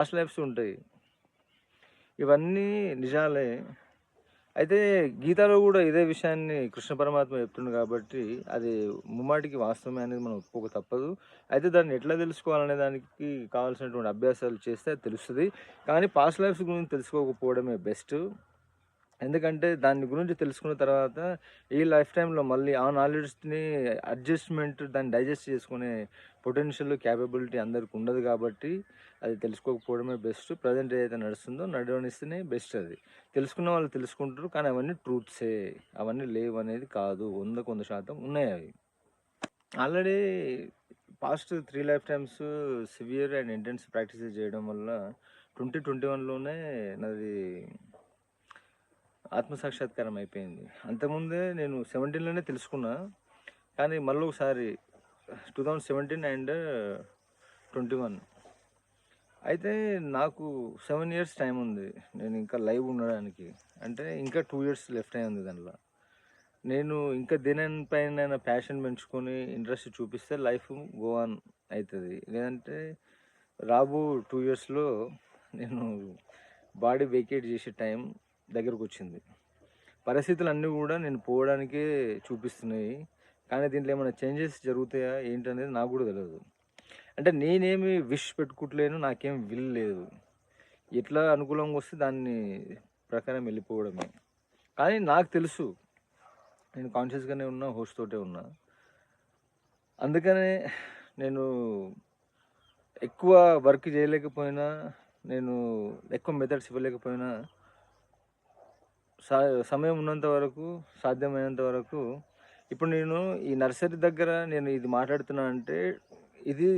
Past lifes ఉంటాయి. ఇవన్నీ నిజాలే. అయితే గీతలో గూడా ఇదే విషయాన్ని కృష్ణ పరమాత్మ చెప్తుండు కాబట్టి, అది ముమ్మాటికి వాస్తవమే అనేది మనం ఒప్పుకోక తప్పదు. అయితే దాన్ని ఎట్లా తెలుసుకోవాలనే దానికి కావాల్సినటువంటి అభ్యాసాలు చేస్తే అది తెలుస్తది. కానీ పాస్ట్ లైఫ్స్ గురించి తెలుసుకోకపోవడమే బెస్ట్. ఎందుకంటే దాని గురించి తెలుసుకున్న తర్వాత ఈ లైఫ్ టైమ్‌లో మళ్ళీ ఆ నాలెడ్జ్‌ని అడ్జస్ట్‌మెంట్ దాన్ని డైజెస్ట్ చేసుకునే పొటెన్షియల్, కేపబిలిటీ అందరికి ఉండదు కాబట్టి అది తెలుసుకోకపోవడమే బెస్ట్. ప్రెజెంట్ ఏదైతే నడుస్తుందో నడవనిస్తేనే బెస్ట్ అది. తెలుసుకున్న వాళ్ళు తెలుసుకుంటారు. కానీ అవన్నీ ట్రూత్సే. అవన్నీ లేవనేది కాదు. 100కి 100% ఉన్నాయవి. Already past 3 life times severe and intense practices చేయడం వల్ల 2021లోనే నాది ఆత్మసాక్షాత్కారం అయిపోయింది. అంతకుముందే నేను 17లోనే తెలుసుకున్నా. కానీ మళ్ళొకసారి 2017 అండ్ 21 అయితే నాకు 7 ఇయర్స్ టైం ఉంది. నేను ఇంకా లైవ్ ఉండడానికి. అంటే ఇంకా 2 ఇయర్స్ లెఫ్ట్ అయి ఉంది దాంట్లో. నేను ఇంకా దేనిపైనైనా ప్యాషన్ పెంచుకొని ఇంట్రెస్ట్ చూపిస్తే లైఫ్ గో ఆన్ అయితది. లేదంటే రాబో 2 ఇయర్స్‌లో నేను బాడీ వేకేట్ చేసే టైం దగ్గరకొచ్చింది. పరిస్థితులన్నీ గూడా నేను పోవడానికే చూపిస్తున్నాయి. కానీ దీంట్లో ఏమైనా చేంజెస్ జరుగుతాయా ఏంటనేది నాకు గూడా తెలవదు. అంటే నేనేమి విష్ పెట్టుకుంటలేను. నాకేం విల్ లేదు. ఎట్లా అనుకూలంగా వస్తే దాన్ని ప్రకారం వెళ్ళిపోవడమే. కానీ నాకు తెలుసు. నేను కాన్షియస్‌గానే ఉన్నా. హోస్ట్ తోటే ఉన్నా. అందుకనే నేను ఎక్కువ వర్క్ చేయలేకపోయినా, నేను ఎక్కువ మెథడ్స్ ఇవ్వలేకపోయినా సా సమయం ఉన్నంత వరకు, సాధ్యమైనంత వరకు ఇప్పుడు నేను ఈ నర్సరీ దగ్గర నేను ఇది మాట్లాడుతున్నానంటే, ఇది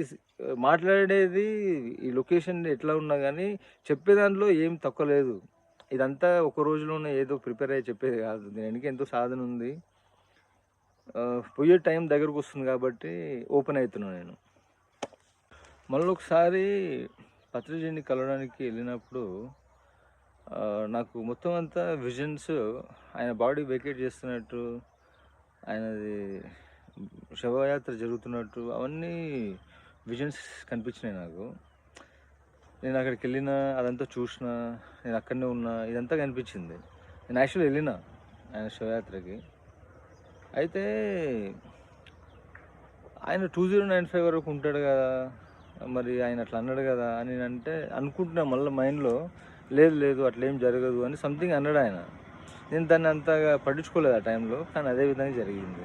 మాట్లాడేది ఈ లొకేషన్ ఎట్లా ఉన్నా గానీ, చెప్పే దాంట్లో ఏం తక్కువ లేదు. ఇదంతా ఒక రోజులోనే ఏదో ప్రిపేర్ అయ్యి చెప్పేది కాదు. దీని వెనక ఎంతో సాధన ఉంది. పోయే టైం దగ్గరకొస్తుంది కాబట్టి ఓపెన్ అయితున్నా నేను. మళ్ళొకసారి పత్రిజిని కలవడానికి వెళ్ళినప్పుడు నాకు మొత్తం అంతా విజన్స్ ఆయన బాడీ వెకేట్ చేస్తున్నట్టు, ఆయనది శవయాత్ర జరుగుతున్నట్టు అవన్నీ విజన్స్ కనిపించినాయి నాకు. నేను అక్కడికెళ్ళినా, అదంతా చూసినా, నేను అక్కడనే ఉన్నా, ఇదంతా కనిపించింది. నేను యాక్చువల్లీ వెళ్ళినా ఆయన శవయాత్రకి. అయితే ఆయన 2095 వరకు ఉంటాడు కదా! మరి ఆయన అట్లా అన్నాడు కదా! అని నేనంటే అనుకుంటున్నా మళ్ళీ మైండ్‌లో లేదు లేదు అట్లేం జరగదు అని సంథింగ్ అన్నాడాయన. నేను దాన్ని అంతగా పట్టించుకోలేదు ఆ టైంలో. కానీ అదే విధంగా జరిగింది.